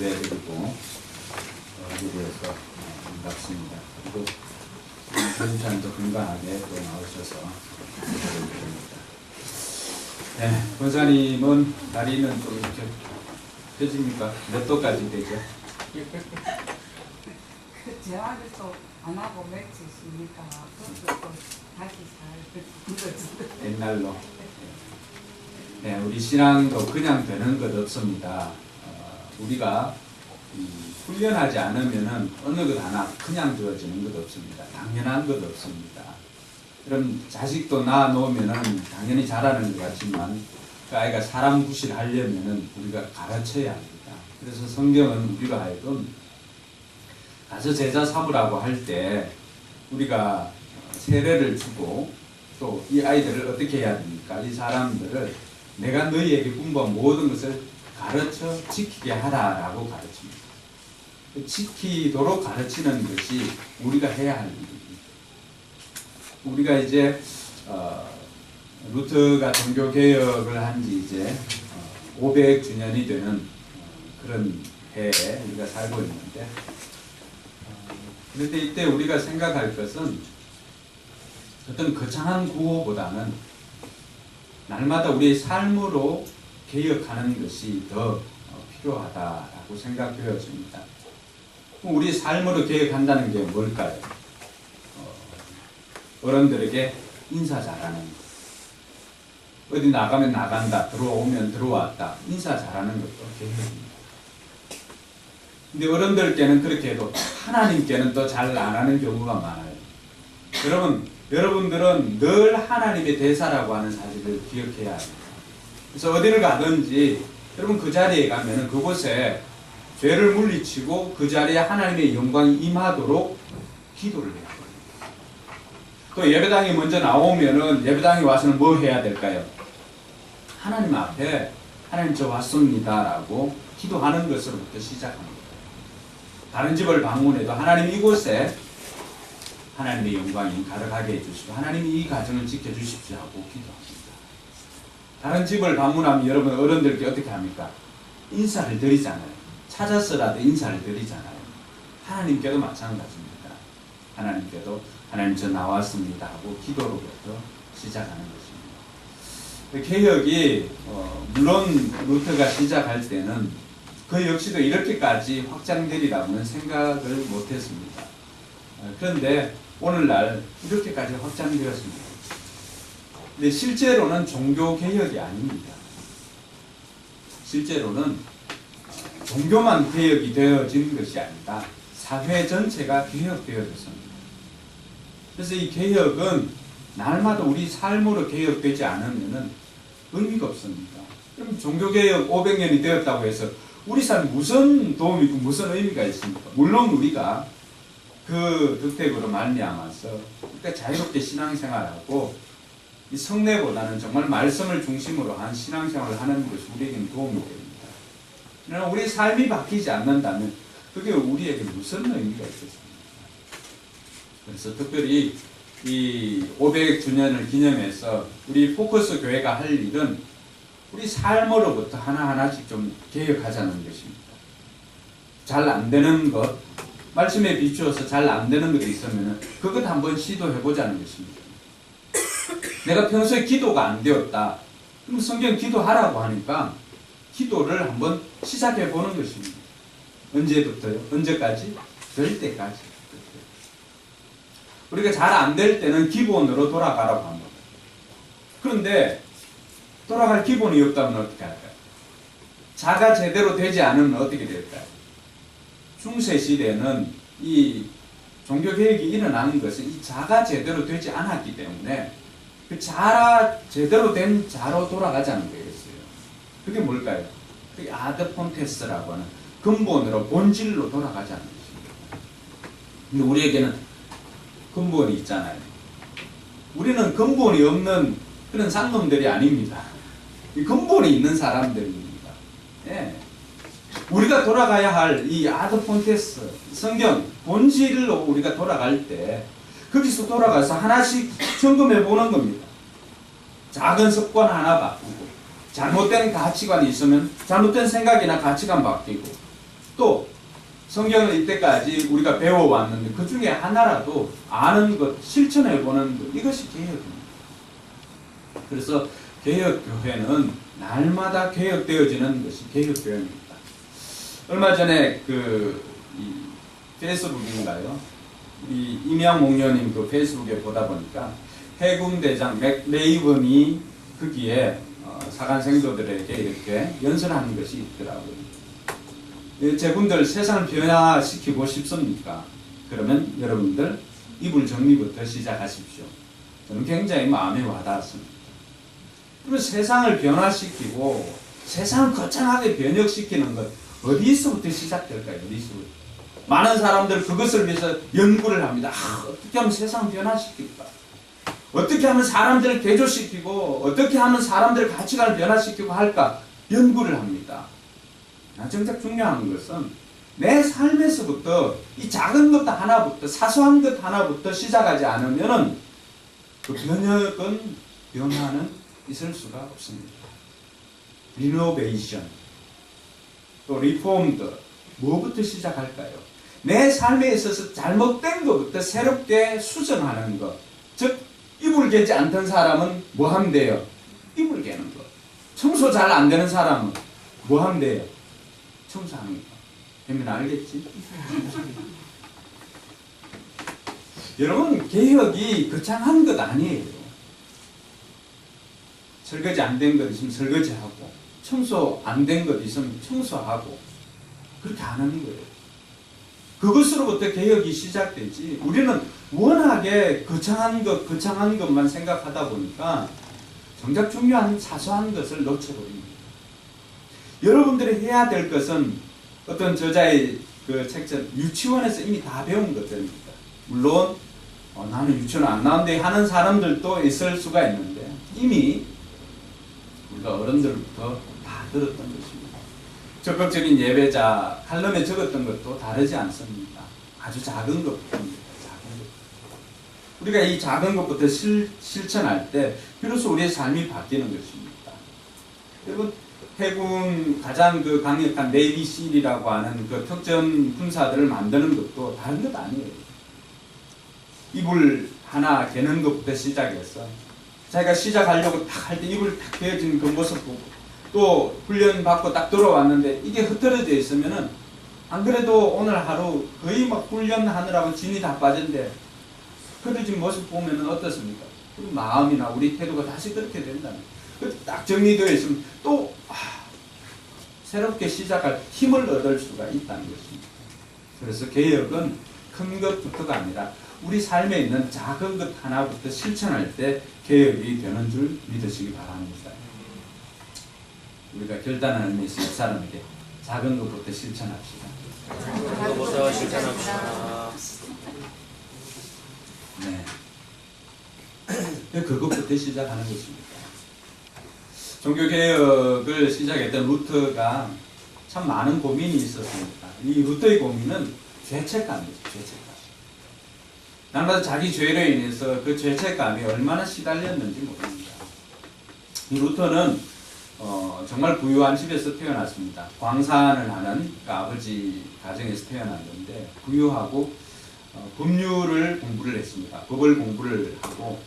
예배드리고 예배에서 반갑습니다. 그리고 전주찬도 건강하게 또 나오셔서 감사드립니다. 네, 권사님은 다리는 좀 이렇게 펴집니까? 몇 도까지 되죠? 재활도 안 하고 며칠 쉬니까 그것도 다시 잘 굳어지더라고요. 옛날로. 네, 우리 신앙도 그냥 되는 것 없습니다. 우리가 훈련하지 않으면은 어느 것 하나 그냥 주어지는 것 없습니다. 당연한 것 없습니다. 그럼 자식도 낳아 놓으면은 당연히 자라는 것 같지만 그 아이가 사람 구실하려면은 우리가 가르쳐야 합니다. 그래서 성경은 우리가 하여금 가서 제자 삼으라고 할 때 우리가 세례를 주고 또 이 아이들을 어떻게 해야 됩니까? 이 사람들을 내가 너희에게 분부한 모든 것을 가르쳐 지키게 하라라고 가르칩니다. 지키도록 가르치는 것이 우리가 해야 할 일입니다. 우리가 이제 루터가 종교 개혁을 한 지 이제 500주년이 되는 그런 해에 우리가 살고 있는데, 그런데 이때 우리가 생각할 것은 어떤 거창한 구호보다는 날마다 우리의 삶으로 개혁하는 것이 더 필요하다라고 생각되어집니다. 우리 삶으로 개혁한다는 게 뭘까요? 어른들에게 인사 잘하는 것, 어디 나가면 나간다, 들어오면 들어왔다, 인사 잘하는 것도 개혁입니다. 근데 어른들께는 그렇게 해도 하나님께는 또 잘 안 하는 경우가 많아요. 여러분들은 늘 하나님의 대사라고 하는 사실을 기억해야 합니다. 그래서 어디를 가든지 여러분 그 자리에 가면은 그곳에 죄를 물리치고 그 자리에 하나님의 영광이 임하도록 기도를 해야 합니다. 또 예배당이 먼저 나오면은 예배당에 와서는 뭐 해야 될까요? 하나님 앞에 하나님 저 왔습니다라고 기도하는 것으로부터 시작합니다. 다른 집을 방문해도 하나님 이곳에 하나님의 영광이 가득하게 해주시고 하나님이 이 가정을 지켜주십시오 하고 기도합니다. 다른 집을 방문하면 여러분 어른들께 어떻게 합니까? 인사를 드리잖아요. 찾아서라도 인사를 드리잖아요. 하나님께도 마찬가지입니다. 하나님께도 하나님 저 나왔습니다 하고 기도로부터 시작하는 것입니다. 개혁이 물론 루터가 시작할 때는 그 역시도 이렇게까지 확장되리라고는 생각을 못했습니다. 그런데 오늘날 이렇게까지 확장되었습니다. 근데 실제로는 종교개혁이 아닙니다. 실제로는 종교만 개혁이 되어진 것이 아니라 사회 전체가 개혁되어졌습니다. 그래서 이 개혁은 날마다 우리 삶으로 개혁되지 않으면 의미가 없습니다. 그럼 종교개혁 500년이 되었다고 해서 우리 삶에 무슨 도움이 있고 무슨 의미가 있습니까? 물론 우리가 그 덕택으로 말미암아서 그러니까 자유롭게 신앙생활하고 이 성례보다는 정말 말씀을 중심으로 한 신앙생활을 하는 것이 우리에게는 도움이 됩니다. 그러나 우리 삶이 바뀌지 않는다면 그게 우리에게 무슨 의미가 있겠습니까? 그래서 특별히 이 500주년을 기념해서 우리 포커스 교회가 할 일은 우리 삶으로부터 하나하나씩 좀 개혁하자는 것입니다. 잘 안 되는 것, 말씀에 비추어서 잘 안 되는 것이 있으면 그것 한번 시도해보자는 것입니다. 내가 평소에 기도가 안 되었다. 그럼 성경 기도하라고 하니까 기도를 한번 시작해보는 것입니다. 언제부터요? 언제까지? 될 때까지. 우리가 잘 안 될 때는 기본으로 돌아가라고 합니다. 그런데 돌아갈 기본이 없다면 어떻게 할까요? 자가 제대로 되지 않으면 어떻게 될까요? 중세시대는 이 종교개혁이 일어나는 것은 이 자가 제대로 되지 않았기 때문에 그 자라 제대로 된 자로 돌아가자는 거였어요. 그게 뭘까요? 그게 아드 폰테스라고 하는 근본으로 본질로 돌아가자는 것입니다. 근데 우리에게는 근본이 있잖아요. 우리는 근본이 없는 그런 상놈들이 아닙니다. 근본이 있는 사람들입니다. 예. 우리가 돌아가야 할 이 아드 폰테스 성경 본질로 우리가 돌아갈 때 거기서 돌아가서 하나씩 점검해 보는 겁니다. 작은 습관 하나 바꾸고 잘못된 가치관이 있으면 잘못된 생각이나 가치관 바뀌고 또 성경을 이때까지 우리가 배워왔는데 그 중에 하나라도 아는 것, 실천해보는 것, 이것이 개혁입니다. 그래서 개혁교회는 날마다 개혁되어지는 것이 개혁교회입니다. 얼마 전에 이 페이스북인가요? 이 임양 목녀님 그 페이스북에 보다 보니까 해군대장 맥레이번이 거기에 사간 생도들에게 이렇게 연설하는 것이 있더라고요. 제군들 세상을 변화시키고 싶습니까? 그러면 여러분들 이불 정리부터 시작하십시오. 저는 굉장히 마음에 와닿았습니다. 그러면 세상을 변화시키고 세상을 거창하게 변혁시키는 것 어디서부터 시작될까요? 어디서부터? 많은 사람들 그것을 위해서 연구를 합니다. 어떻게 하면 세상을 변화시킬까? 어떻게 하면 사람들을 개조시키고 어떻게 하면 사람들의 가치관을 변화시키고 할까? 연구를 합니다. 정작 중요한 것은 내 삶에서부터 이 작은 것 하나부터 사소한 것 하나부터 시작하지 않으면 그 변화는 있을 수가 없습니다. 리노베이션 또 리폼드 뭐부터 시작할까요? 내 삶에 있어서 잘못된 것부터 새롭게 수정하는 것. 즉 이불 개지 않던 사람은 뭐 하면 돼요? 이불 개는 것. 청소 잘 안 되는 사람은 뭐 하면 돼요? 청소하는 것. 되면 알겠지? 여러분 개혁이 거창한 것 아니에요. 설거지 안 된 것 있으면 설거지하고 청소 안 된 것 있으면 청소하고 그렇게 안 하는 거예요. 그것으로부터 개혁이 시작되지. 우리는 워낙에 거창한 것만 생각하다 보니까 정작 중요한 사소한 것을 놓쳐버립니다. 여러분들이 해야 될 것은 어떤 저자의 그 책처럼 유치원에서 이미 다 배운 것들입니다. 물론 나는 유치원 안 나온데 하는 사람들도 있을 수가 있는데 이미 우리가 어른들부터 다 들었던 것입니다. 적극적인 예배자 칼럼에 적었던 것도 다르지 않습니다. 아주 작은 것부터입니다. 작은 것. 우리가 이 작은 것부터 실천할 때 비로소 우리의 삶이 바뀌는 것입니다. 여러분 해군 가장 그 강력한 네이비실이라고 하는 그 특전 군사들을 만드는 것도 다른 것 아니에요. 이불 하나 개는 것부터 시작해서 자기가 시작하려고 딱 할 때 이불 딱 개어진 그 모습 보고 또 훈련 받고 딱 들어왔는데 이게 흐트러져 있으면은 안 그래도 오늘 하루 거의 막 훈련하느라고 진이 다 빠진데 흐트러진 모습 보면은 어떻습니까? 우리 마음이나 우리 태도가 다시 그렇게 된다는 딱 정리되어 있으면 또 새롭게 시작할 힘을 얻을 수가 있다는 것입니다. 그래서 개혁은 큰 것부터가 아니라 우리 삶에 있는 작은 것 하나부터 실천할 때 개혁이 되는 줄 믿으시기 바랍니다. 우리가 결단하는 의미에서 사람에게 작은 것부터 실천합시다. 작은 것부터 실천합시다. 네. 그것부터 시작하는 것입니다. 종교개혁을 시작했던 루터가 참 많은 고민이 있었습니다. 이 루터의 고민은 죄책감이죠. 죄책감. 날마다 자기 죄로 인해서 그 죄책감이 얼마나 시달렸는지 모릅니다. 이 루터는 정말 부유한 집에서 태어났습니다. 광산을 하는 그러니까 아버지 가정에서 태어났는데 부유하고 법률을 공부를 했습니다. 법을 공부를 하고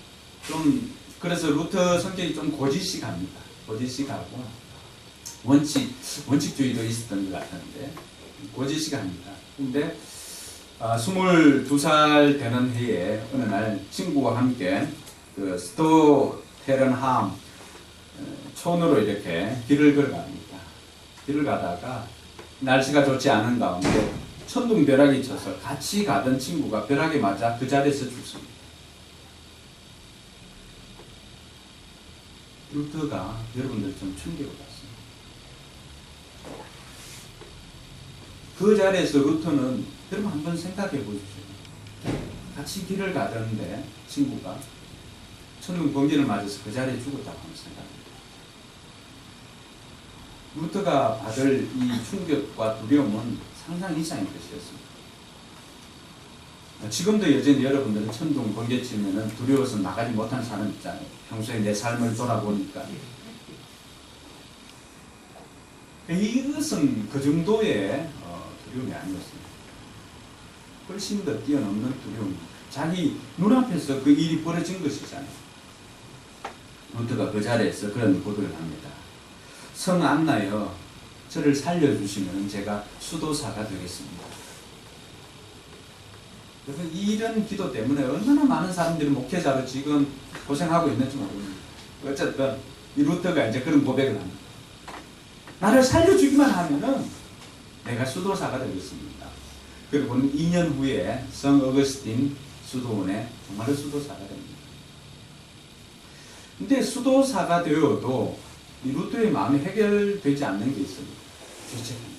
그래서 루터 성격이 좀 고지식합니다. 고지식하고 원칙주의도 있었던 것 같은데 고지식합니다. 근데 22살 되는 해에 어느 날 친구와 함께 그 스토테른함 촌으로 이렇게 길을 걸어갑니다. 길을 가다가 날씨가 좋지 않은 가운데 천둥벼락이 쳐서 같이 가던 친구가 벼락에 맞아 그 자리에서 죽습니다. 루터가 여러분들 좀 충격을 받습니다. 그 자리에서 루터는 여러분 한번 생각해 보십시오. 같이 길을 가던데 친구가 천둥 번개를 맞아서 그 자리에 죽었다고 한번 생각합니다. 루터가 받을 이 충격과 두려움은 상상 이상의 것이었습니다. 지금도 여전히 여러분들은 천둥 번개 치면은 두려워서 나가지 못하는 사람 있잖아요. 평소에 내 삶을 돌아보니까. 이것은 그 정도의 두려움이 아니었습니다. 훨씬 더 뛰어넘는 두려움. 자기 눈앞에서 그 일이 벌어진 것이잖아요. 루터가 그 자리에서 그런 고백을 합니다. 성 안나여, 저를 살려주시면 제가 수도사가 되겠습니다. 그래서 이런 기도 때문에 얼마나 많은 사람들이 목회자로 지금 고생하고 있는지 모릅니다. 어쨌든 이 루터가 이제 그런 고백을 합니다. 나를 살려주기만 하면은 내가 수도사가 되겠습니다. 그리고는 2년 후에 성 어거스틴 수도원에 정말로 수도사가 됩니다. 근데 수도사가 되어도 이 루터의 마음이 해결되지 않는 게 있습니다. 죄책입니다.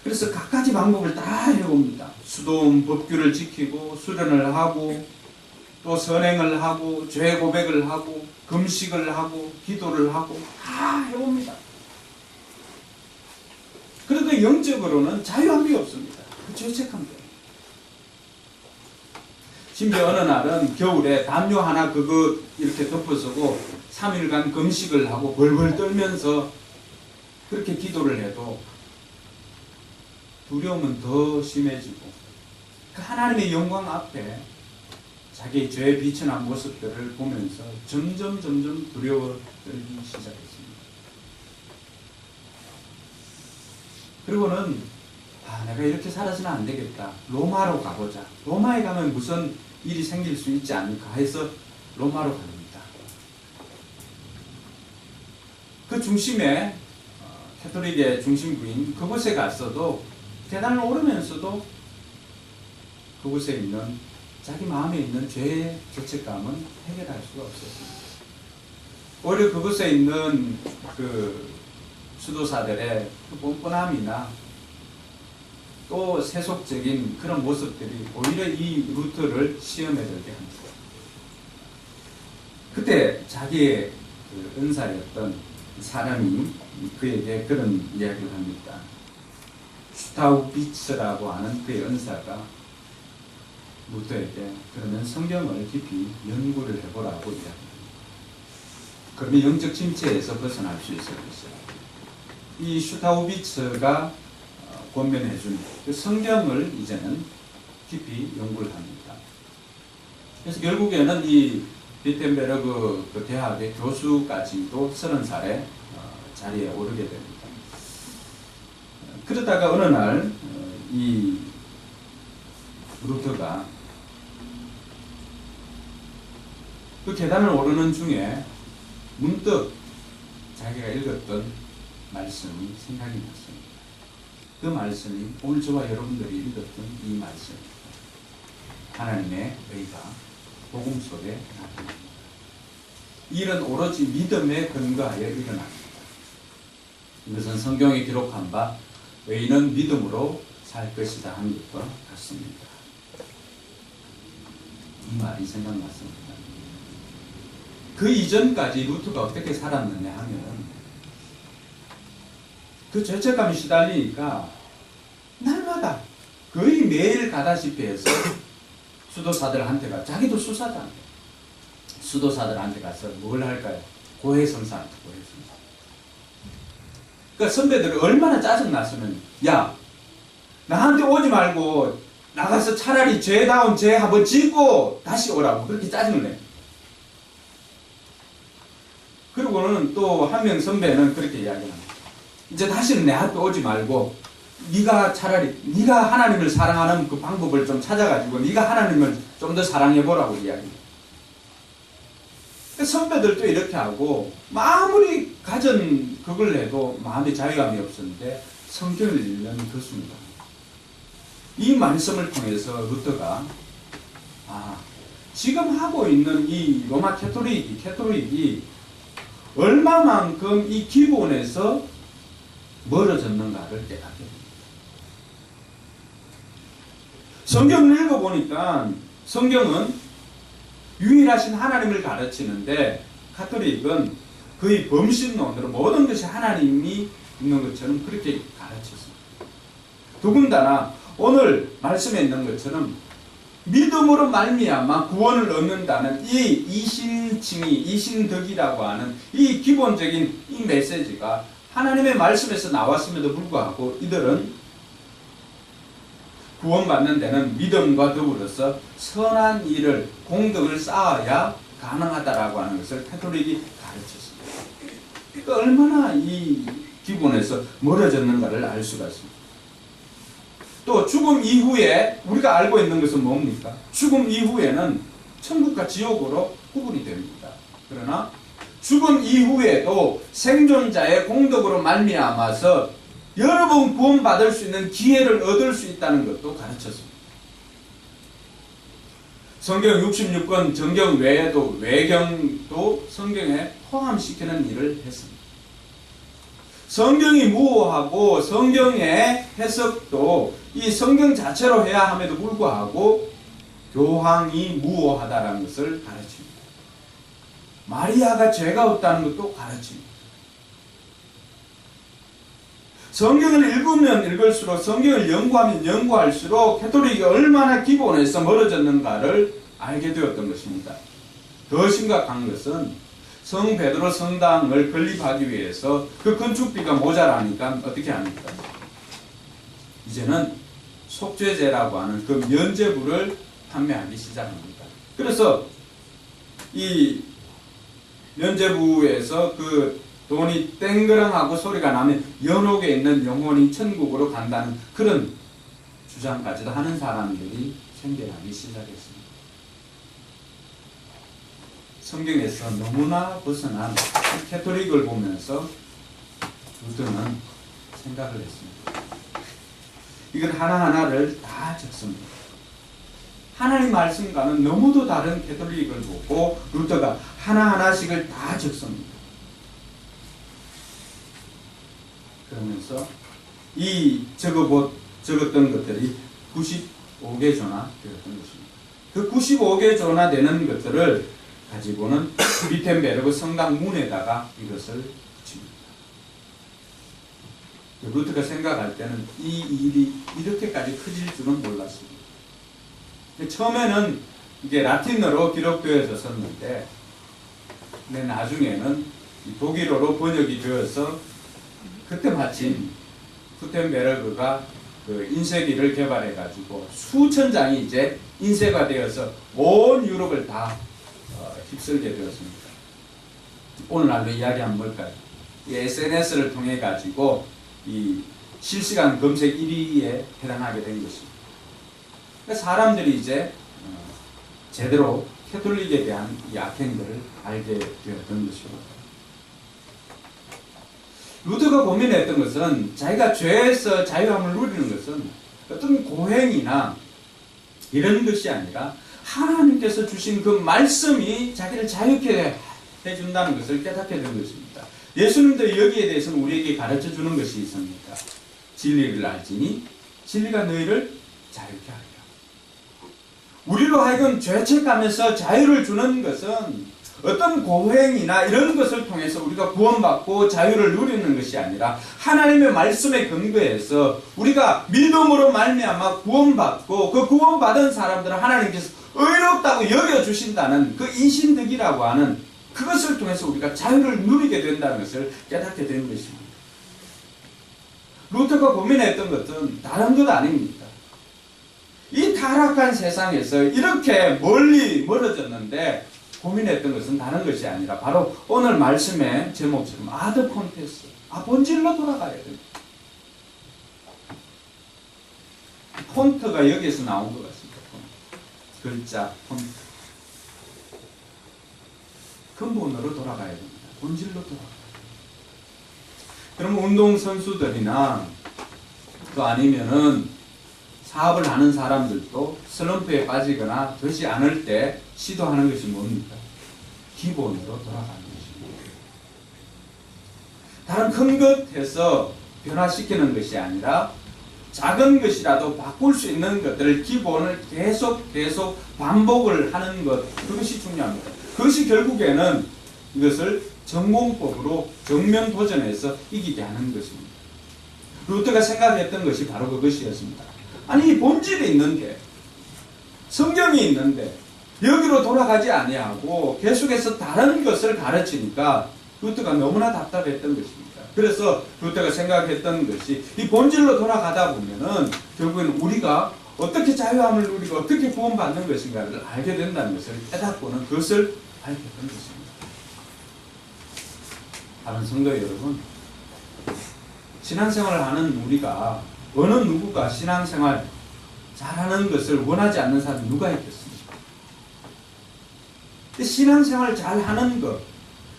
그래서 갖가지 방법을 다 해봅니다. 수도원 법규를 지키고 수련을 하고 또 선행을 하고 죄 고백을 하고 금식을 하고 기도를 하고 다 해봅니다. 그래도 영적으로는 자유함이 없습니다. 그 죄책함 때문에. 심지어 어느 날은 겨울에 담요 하나 그거 이렇게 덮어쓰고 3일간 금식을 하고 벌벌 떨면서 그렇게 기도를 해도 두려움은 더 심해지고 그 하나님의 영광 앞에 자기의 죄에 비천한 모습들을 보면서 점점 두려워 떨기 시작했습니다. 그리고는 내가 이렇게 살아서는 안 되겠다. 로마로 가보자. 로마에 가면 무슨 일이 생길 수 있지 않을까 해서 로마로 갑니다. 그 중심에 캐톨릭의 중심부인 그곳에 갔어도 계단을 오르면서도 그곳에 있는 자기 마음에 있는 죄의 죄책감은 해결할 수가 없었습니다. 오히려 그곳에 있는 그 수도사들의 그 뻔뻔함이나 또 세속적인 그런 모습들이 오히려 이 루터를 시험에 들게 합니다. 그때 자기의 그 은사였던 사람이 그에게 그런 이야기를 합니다. 슈타우비츠라고 하는 그의 은사가 루터에게 그러면 성경을 깊이 연구를 해보라고 이야기합니다. 그러면 영적 침체에서 벗어날 수 있을 것이다. 이 슈타우비츠가 권면해준 그 성경을 이제는 깊이 연구를 합니다. 그래서 결국에는 이 비텐베르그 그 대학의 교수까지도 30살에 자리에 오르게 됩니다. 그러다가 어느 날 이 루터가 그 계단을 오르는 중에 문득 자기가 읽었던 말씀이 생각이 났습니다. 그 말씀이 오늘 저와 여러분들이 읽었던 이 말씀입니다. 하나님의 의가 복음 속에 나타납니다. 이 일은 오로지 믿음에 근거하여 일어납니다. 이것은 성경에 기록한 바 의인은 믿음으로 살 것이다 하는 것과 같습니다. 이 말이 생각났습니다. 그 이전까지 루터가 어떻게 살았느냐 하면 그 죄책감이 시달리니까 날마다 거의 매일 가다시피 해서 수도사들한테 가 자기도 수사잖아요. 수도사들한테 가서 뭘 할까요? 고해성사한테 고해성사. 그러니까 선배들이 얼마나 짜증났으면 야 나한테 오지 말고 나가서 차라리 죄다운 죄 한번 짓고 다시 오라고 그렇게 짜증을 내요. 그리고는 또 한 명 선배는 그렇게 이야기합니다. 이제 다시는 내 앞에 오지 말고 네가 차라리 네가 하나님을 사랑하는 그 방법을 좀 찾아가지고 네가 하나님을 좀 더 사랑해보라고 이야기해요. 선배들도 이렇게 하고 아무리 가진 그걸 해도 마음의 자유감이 없었는데 성경을 읽는 그 순간 이 말씀을 통해서 루터가 지금 하고 있는 이 로마 캐톨릭이 얼마만큼 이 기본에서 멀어졌는가를 깨닫게 됩니다. 성경을 읽어보니까 성경은 유일하신 하나님을 가르치는데 가톨릭은 거의 범신론으로 모든 것이 하나님이 있는 것처럼 그렇게 가르쳤습니다. 더군다나 오늘 말씀에 있는 것처럼 믿음으로 말미암아 구원을 얻는다는 이 이신칭의, 이신덕이라고 하는 이 기본적인 이 메시지가 하나님의 말씀에서 나왔음에도 불구하고 이들은 구원받는 데는 믿음과 더불어서 선한 일을, 공덕을 쌓아야 가능하다라고 하는 것을 가톨릭이 가르쳤습니다. 그러니까 얼마나 이 기본에서 멀어졌는가를 알 수가 있습니다. 또 죽음 이후에 우리가 알고 있는 것은 뭡니까? 죽음 이후에는 천국과 지옥으로 구분이 됩니다. 그러나 죽음 이후에도 생존자의 공덕으로 말미암아서 여러 번 구원받을 수 있는 기회를 얻을 수 있다는 것도 가르쳤습니다. 성경 66권 정경 외에도 외경도 성경에 포함시키는 일을 했습니다. 성경이 무오하고 성경의 해석도 이 성경 자체로 해야 함에도 불구하고 교황이 무오하다는 것을 가르칩니다. 마리아가 죄가 없다는 것도 가르칩니다. 성경을 읽으면 읽을수록 성경을 연구하면 연구할수록 가톨릭이 얼마나 기본에서 멀어졌는가를 알게 되었던 것입니다. 더 심각한 것은 성 베드로 성당을 건립하기 위해서 그 건축비가 모자라니까 어떻게 합니까? 이제는 속죄제라고 하는 그 면죄부를 판매하기 시작합니다. 그래서 이 면죄부에서 그 돈이 땡그랑하고 소리가 나면 연옥에 있는 영혼이 천국으로 간다는 그런 주장까지도 하는 사람들이 생겨나기 시작했습니다. 성경에서 너무나 벗어난 가톨릭을 보면서 루터는 생각을 했습니다. 이건 하나하나를 다 적습니다. 하나님 말씀과는 너무도 다른 가톨릭을 보고 루터가 하나하나씩을 다 적습니다. 그러면서 이 적었던 것들이 95개 조나 되었던 것입니다. 그 95개 조나 되는 것들을 가지고는 위텐베르그 성당 문에다가 이것을 붙입니다. 루터가 생각할 때는 이 일이 이렇게까지 커질 줄은 몰랐습니다. 처음에는 이게 라틴어로 기록되어졌었는데 나중에는 독일어로 번역이 되어서 그때 마침 구텐베르그가 그 인쇄기를 개발해가지고 수천 장이 이제 인쇄가 되어서 온 유럽을 다 휩쓸게 되었습니다. 오늘날로 이야기하면 뭘까요? 이 SNS를 통해 가지고 이 실시간 검색 1위에 해당하게 된 것입니다. 그러니까 사람들이 이제 제대로 가톨릭에 대한 이 악행들을 알게 되었던 것이고, 루터가 고민했던 것은 자기가 죄에서 자유함을 누리는 것은 어떤 고행이나 이런 것이 아니라 하나님께서 주신 그 말씀이 자기를 자유케 해준다는 것을 깨닫게 된 것입니다. 예수님도 여기에 대해서는 우리에게 가르쳐 주는 것이 있습니다. 진리를 알지니 진리가 너희를 자유케 하리라. 우리로 하여금 죄책감에서 자유를 주는 것은 어떤 고행이나 이런 것을 통해서 우리가 구원받고 자유를 누리는 것이 아니라 하나님의 말씀에 근거해서 우리가 믿음으로 말미암아 구원받고 그 구원받은 사람들은 하나님께서 의롭다고 여겨주신다는 그 인신득이라고 하는 그것을 통해서 우리가 자유를 누리게 된다는 것을 깨닫게 된 것입니다. 루터가 고민했던 것은 다른 것 아닙니다. 이 타락한 세상에서 이렇게 멀리 멀어졌는데 고민했던 것은 다른 것이 아니라 바로 오늘 말씀의 제목처럼 아드 폰테스, 본질로 돌아가야 됩니다. 폰트가 여기에서 나온 것 같습니다. 글자, 폰트. 근본으로 돌아가야 됩니다. 본질로 돌아가야 됩니다. 그러면 운동선수들이나 또 아니면은 사업을 하는 사람들도 슬럼프에 빠지거나 되지 않을 때 시도하는 것이 뭡니까? 기본으로 돌아가는 것입니다. 다른 큰 것에서 변화시키는 것이 아니라 작은 것이라도 바꿀 수 있는 것들을 기본을 계속 반복을 하는 것, 그것이 중요합니다. 그것이 결국에는 이것을 전공법으로 정면 도전해서 이기게 하는 것입니다. 루터가 생각했던 것이 바로 그것이었습니다. 아니, 본질이 있는데, 성경이 있는데 여기로 돌아가지 아니하고 계속해서 다른 것을 가르치니까 루터가 너무나 답답했던 것입니다. 그래서 루터가 생각했던 것이 이 본질로 돌아가다 보면은 결국엔 우리가 어떻게 자유함을 누리고 어떻게 구원받는 것인가를 알게 된다는 것을 깨닫고는 그것을 밝혔던 것입니다. 다른 성도 여러분, 신앙생활을 하는 우리가 어느 누구가 신앙생활 잘하는 것을 원하지 않는 사람이 누가 있겠습니까? 신앙생활 잘하는 것,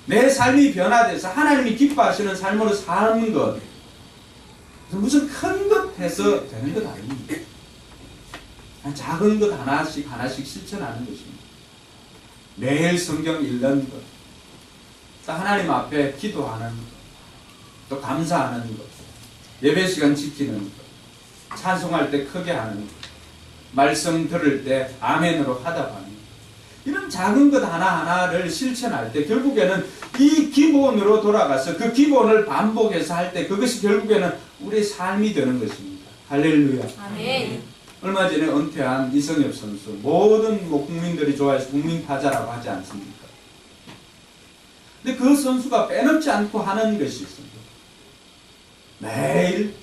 내 삶이 변화돼서 하나님이 기뻐하시는 삶으로 사는 것, 무슨 큰 것 해서 되는 것 아닙니다. 작은 것 하나씩 하나씩 실천하는 것입니다. 매일 성경 읽는 것, 또 하나님 앞에 기도하는 것, 또 감사하는 것, 예배 시간 지키는 것, 찬송할 때 크게 하는 것, 말씀 들을 때 아멘으로 화답하는 것, 이런 작은 것 하나하나를 실천할 때 결국에는 이 기본으로 돌아가서 그 기본을 반복해서 할 때 그것이 결국에는 우리의 삶이 되는 것입니다. 할렐루야. 아멘. 얼마 전에 은퇴한 이성엽 선수, 모든 국민들이 좋아해서 국민타자라고 하지 않습니까? 근데 그 선수가 빼놓지 않고 하는 것이 있습니다. 매일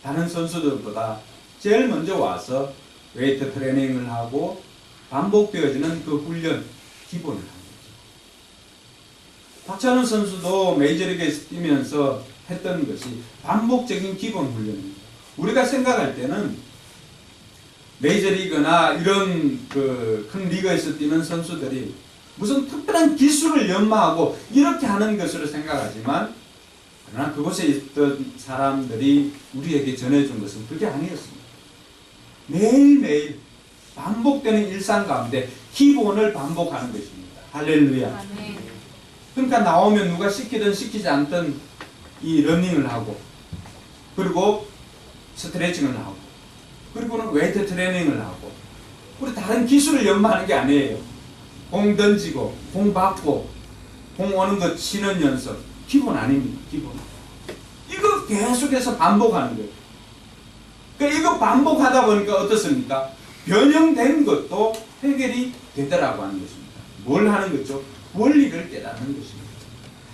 다른 선수들보다 제일 먼저 와서 웨이트 트레이닝을 하고 반복되어지는 그 훈련 기본을 합니다. 박찬호 선수도 메이저리그에서 뛰면서 했던 것이 반복적인 기본 훈련입니다. 우리가 생각할 때는 메이저리그나 이런 그 큰 리그에서 뛰는 선수들이 무슨 특별한 기술을 연마하고 이렇게 하는 것으로 생각하지만, 그러나 그곳에 있던 사람들이 우리에게 전해준 것은 그게 아니었습니다. 매일매일 반복되는 일상 가운데 기본을 반복하는 것입니다. 할렐루야. 아멘. 그러니까 나오면 누가 시키든 시키지 않든 이 러닝을 하고, 그리고 스트레칭을 하고, 그리고는 웨이트 트레이닝을 하고, 우리 다른 기술을 연마하는 게 아니에요. 공 던지고, 공 받고, 공 오는 거 치는 연습. 기본 아닙니다. 기본. 이거 계속해서 반복하는 거예요. 그러니까 이거 반복하다 보니까 어떻습니까? 변형된 것도 해결이 되더라고 하는 것입니다. 뭘 하는 거죠? 원리를 깨닫는 것입니다.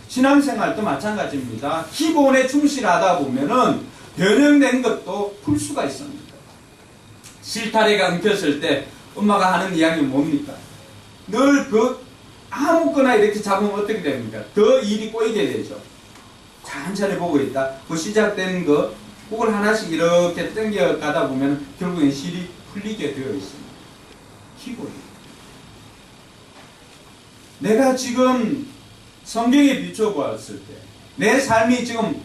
신앙생활도 마찬가지입니다. 기본에 충실하다 보면은 변형된 것도 풀 수가 있습니다. 실타래가 엉켰을 때 엄마가 하는 이야기는 뭡니까? 늘 아무거나 이렇게 잡으면 어떻게 됩니까? 더 일이 꼬이게 되죠. 천천히 보고 있다. 그 시작된 거, 그걸 하나씩 이렇게 당겨 가다 보면 결국엔 실이 풀리게 되어 있습니다. 기본입니다. 내가 지금 성경에 비춰보았을 때, 내 삶이 지금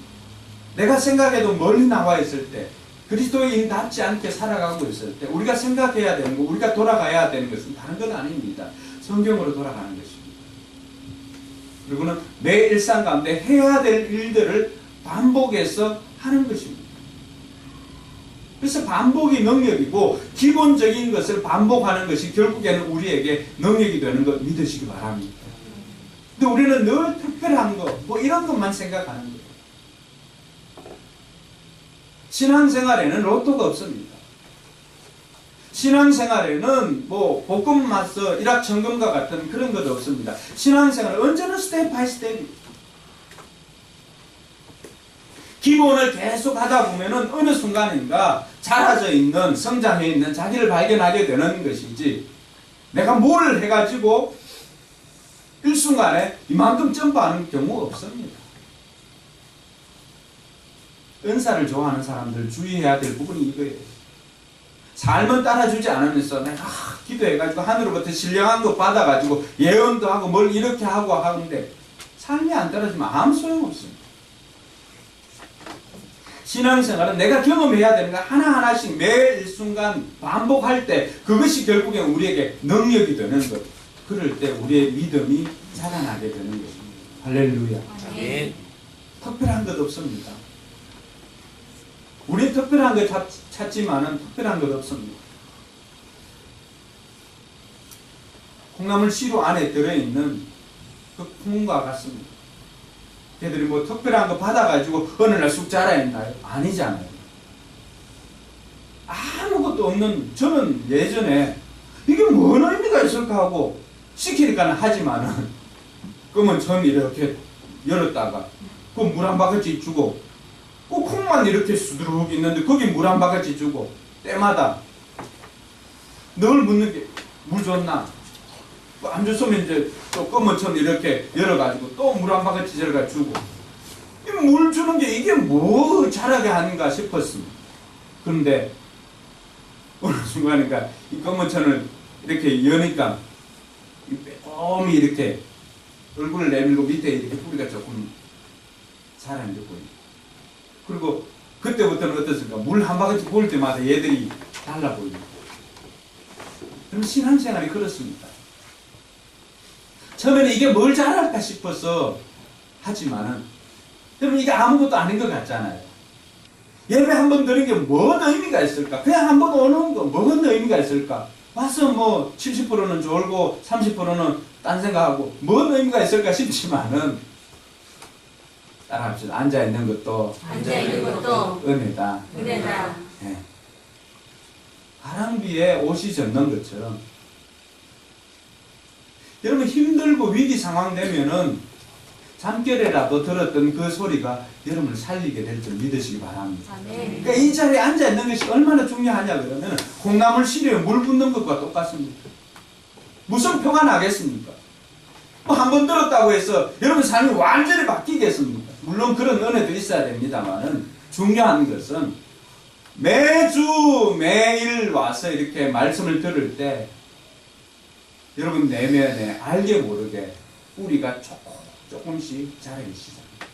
내가 생각해도 멀리 나와 있을 때, 그리스도인답지 않게 살아가고 있을 때 우리가 생각해야 되는 거, 우리가 돌아가야 되는 것은 다른 건 아닙니다. 성경으로 돌아가는 것입니다. 그리고는 매 일상 가운데 해야 될 일들을 반복해서 하는 것입니다. 그래서 반복이 능력이고 기본적인 것을 반복하는 것이 결국에는 우리에게 능력이 되는 것 믿으시기 바랍니다. 근데 우리는 늘 특별한 거, 뭐 이런 것만 생각하는 거예요. 신앙생활에는 로또가 없습니다. 신앙생활에는 뭐 볶음마서 일확천금과 같은 그런 것도 없습니다. 신앙생활은 언제나 스텝 바이 스텝입니다. 기본을 계속 하다 보면은 어느 순간인가 자라져 있는, 성장해 있는 자기를 발견하게 되는 것이지, 내가 뭘 해가지고 일순간에 이만큼 점프하는 경우가 없습니다. 은사를 좋아하는 사람들 주의해야 될 부분이 이거예요. 삶은 따라주지 않으면서 내가 기도해가지고 하늘로부터 신령한 거 받아가지고 예언도 하고 뭘 이렇게 하고 하는데 삶이 안 따라주면 아무 소용없습니다. 신앙생활은 내가 경험해야 되는 거 하나하나씩 매 일순간 반복할 때 그것이 결국엔 우리에게 능력이 되는 것. 그럴 때 우리의 믿음이 자라나게 되는 것입니다. 할렐루야. 아멘. 특별한 것 없습니다. 우리 특별한 것 찾지만은 특별한 것 없습니다. 콩나물 시루 안에 들어있는 그 콩과 같습니다. 걔들이 뭐 특별한 거 받아가지고 어느 날 쑥 자라있나요? 아니잖아요. 아무것도 없는, 저는 예전에 이게 뭔 의미가 있을까 하고 시키니까 하지만은 그러면 전 이렇게 열었다가 그 물 한 바가지 주고 그 콩만 이렇게 수두룩 있는데 거기 물 한 바가지 주고 때마다 늘 묻는 게 물 줬나? 안 줬으면 이제 또 검은천 이렇게 열어가지고 또 물 한 바가지 저러가 주고 이 물 주는 게 이게 뭐 잘하게 하는가 싶었습니다. 그런데 어느 순간이니까 이 검은천을 이렇게 여니까 이 빼꼼히 이렇게 얼굴을 내밀고 밑에 이렇게 뿌리가 조금 자라는 게 보여요. 그리고 그때부터는 어떻습니까? 물 한 바가지 부을 때마다 얘들이 달라 보입니다. 그럼 신앙생활이 그렇습니다. 처음에는 이게 뭘 잘할까 싶어서 하지만은 그러면 이게 아무것도 아닌 것 같잖아요. 예배 한 번 드린 게 뭔 의미가 있을까? 그냥 한 번 오는 거 뭔 의미가 있을까? 와서 뭐 70%는 졸고 30%는 딴 생각하고 뭔 의미가 있을까 싶지만은 따라합시다. 앉아있는 것도 은혜다. 네. 가랑비에 옷이 젖는 것처럼 여러분 힘들고 위기 상황 되면은 잠결에라도 들었던 그 소리가 여러분을 살리게 될 줄 믿으시기 바랍니다. 그러니까 이 자리에 앉아있는 것이 얼마나 중요하냐 그러면 콩나물 시루에 물 붓는 것과 똑같습니다. 무슨 표가 나겠습니까? 뭐 한 번 들었다고 해서 여러분 삶이 완전히 바뀌겠습니까? 물론 그런 은혜도 있어야 됩니다만은 중요한 것은 매주 매일 와서 이렇게 말씀을 들을 때 여러분 내면에 알게 모르게 뿌리가 조금씩 자라기 시작합니다.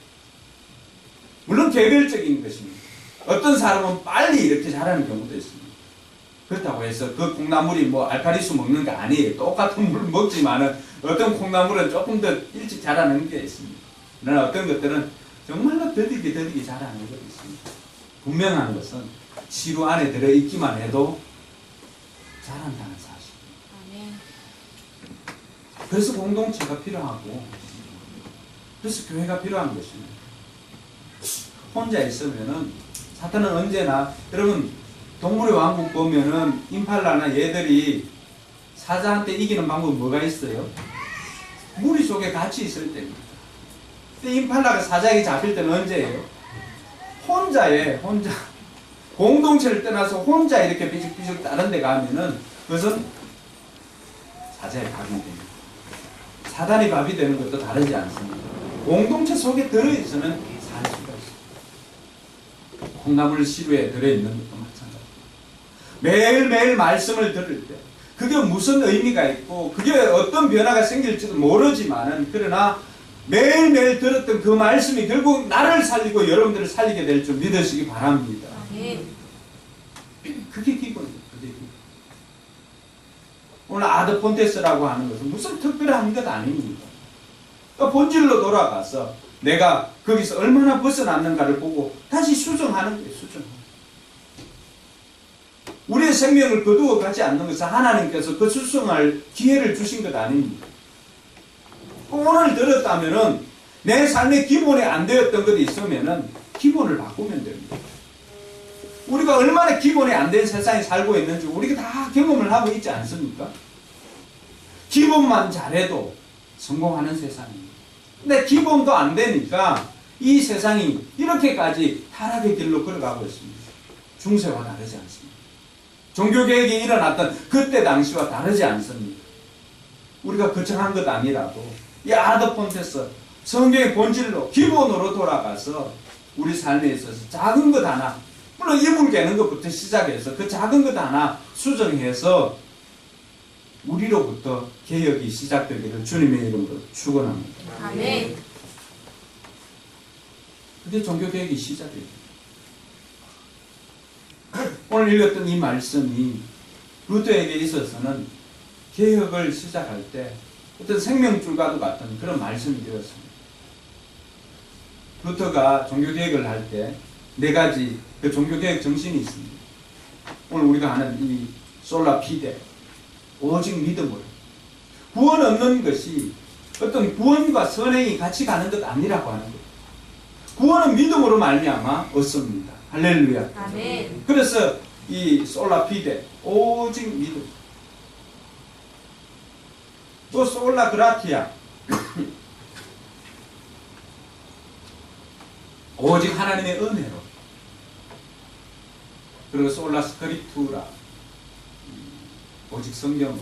물론 개별적인 것입니다. 어떤 사람은 빨리 이렇게 자라는 경우도 있습니다. 그렇다고 해서 그 콩나물이 뭐 알칼리수 먹는 거 아니에요. 똑같은 물 먹지만은 어떤 콩나물은 조금 더 일찍 자라는 게 있습니다. 그러나 어떤 것들은 정말로 더디게 자라는 것이 있습니다. 분명한 것은 시루 안에 들어있기만 해도 자란다는 사실입니다. 그래서 공동체가 필요하고 그래서 교회가 필요한 것입니다. 혼자 있으면은 사탄은 언제나 여러분 동물의 왕국 보면은 임팔라나 얘들이 사자한테 이기는 방법은 뭐가 있어요? 무리 속에 같이 있을 때입니다. 근데 임팔라가 사자에게 잡힐 때는 언제예요? 혼자 공동체를 떠나서 혼자 이렇게 삐죽삐죽 다른 데 가면은 그것은 사자의 밥이 됩니다. 사단의 밥이 되는 것도 다르지 않습니다. 공동체 속에 들어있으면 살 수가 있습니다. 콩나물 시루에 들어있는 것도 마찬가지입니다. 매일매일 말씀을 들을 때 그게 무슨 의미가 있고 그게 어떤 변화가 생길지도 모르지만은 그러나 매일매일 들었던 그 말씀이 결국 나를 살리고 여러분들을 살리게 될 줄 믿으시기 바랍니다. 그게 기본입니다. 그게 기본. 오늘 아드폰테스라고 하는 것은 무슨 특별한 것 아닙니다. 그러니까 본질로 돌아가서 내가 거기서 얼마나 벗어났는가를 보고 다시 수정하는 거예요. 수정하는. 우리의 생명을 거두어 가지 않는 것은 하나님께서 그 수정할 기회를 주신 것 아닙니다. 오늘 들었다면은 내 삶의 기본이 안 되었던 것이 있으면은 기본을 바꾸면 됩니다. 우리가 얼마나 기본이 안 된 세상에 살고 있는지 우리가 다 경험을 하고 있지 않습니까? 기본만 잘해도 성공하는 세상입니다. 근데 기본도 안 되니까 이 세상이 이렇게까지 타락의 길로 걸어가고 있습니다. 중세와 다르지 않습니다. 종교개혁이 일어났던 그때 당시와 다르지 않습니다. 우리가 거창한 것 아니라도 이 아드폰테스 성경의 본질로 기본으로 돌아가서 우리 삶에 있어서 작은 것 하나 물론 이불 깨는 것부터 시작해서 그 작은 것 하나 수정해서 우리로부터 개혁이 시작되기를 주님의 이름으로 축원합니다. 아멘. 그게 종교개혁이 시작입니다. 오늘 읽었던 이 말씀이 루터에게 있어서는 개혁을 시작할 때 어떤 생명줄과도 같은 그런 말씀이 되었습니다. 루터가 종교개혁을 할 때 네 가지 그 종교개혁 정신이 있습니다. 오늘 우리가 하는 이 솔라 피데 오직 믿음으로 구원 얻는 것이 어떤 구원과 선행이 같이 가는 것 아니라고 하는 거예요. 구원은 믿음으로 말미암아 얻습니다. 할렐루야. 아멘. 그래서 이 솔라 피데 오직 믿음. 또 솔라 그라티아 오직 하나님의 은혜로. 그리고 솔라 스크립투라, 오직 성경으로.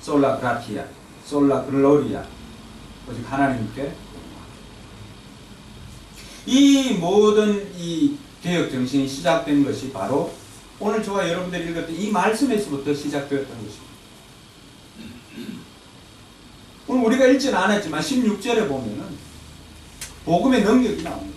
솔라 그라티아, 솔라 글로리아, 오직 하나님께. 이 모든 이 개혁 정신이 시작된 것이 바로 오늘 저와 여러분들이 읽었던 이 말씀에서부터 시작되었던 것입니다. 오늘 우리가 읽지는 않았지만 16절에 보면은 복음의 능력이 나옵니다.